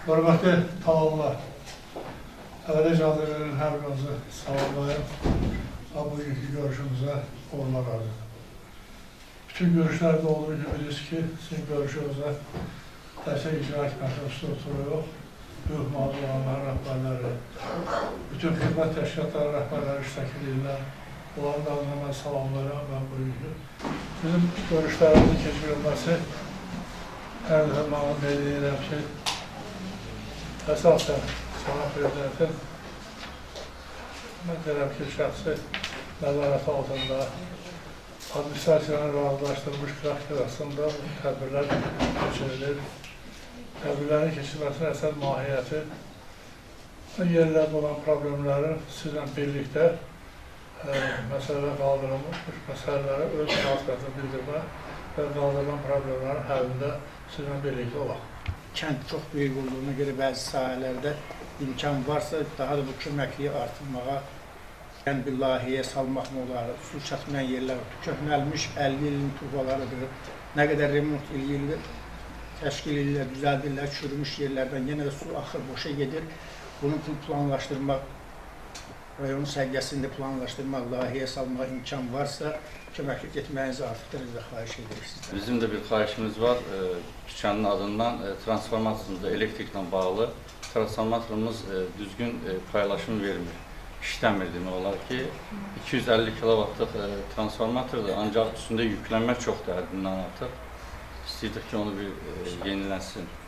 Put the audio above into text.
Hörmətli tamamlar, Əvvəlcə hər birinizi salamlayım və bugünkü görüşümüzə uğurlar arzulayım. Bütün görüşlərdə olduğu gibi bilirsiniz ki, sizin görüşünüzə təhsil icra hakimiyyəti strukturu yox, böyük mağdur olanların rəhbərləri, bütün xidmət təşkilatları rəhbərləri iştirak edirlər. Onların da adına mən salamlayıram və bugünkü bizim görüşlərimizin keçirilməsi hər dəfə mənim belirləyirəm ki, əsasən Cənab Prezidentin mən deyirəm ki, şəxsi nəzarət altında administrasiyanın razılaşdırılmış qrafiklər arasında tədbirlər keçirilir. Tədbirlərin keçirilməsinin əsas mahiyyəti yerlərdə olan problemlərin sizlə birlikdə məsələlər qaldırılmış məsələləri öz münasibətini bildirmə və qaldırılan problemlərin həllində sizlə birlikdə olaq. Kənd çox böyük olduğuna görə bəzi sahələrdə imkan varsa daha da bu köməkliyi artırmağa bir layihəyə salmaq olar. Su çatmayan yerlər köhnəlmiş 50 ilin turbalarıdır. Nə qədər remont edilir, təşkil edirlər, düzəldirlər, çürümüş yerlərdən yenə də su axır, boşa gedir. Bunu planlaşdırmaq, rayon səviyyəsində planlaşdırmaq, layihəyə salmağa imkan varsa köməklik etməyinizi artıq dərəcədə xahiş edirik sizdən. Bizim də bir xahişimiz var. Dükanın adından transformatorumuzda elektriklə bağlı transformatorumuz düzgün paylaşım vermir. İşləmir demək olar ki, 250 kW-lıq transformatordur, ancaq üstündə yüklənmə çoxdur həddindən artıq. İstəyirdik ki, onu bir yenilənsin.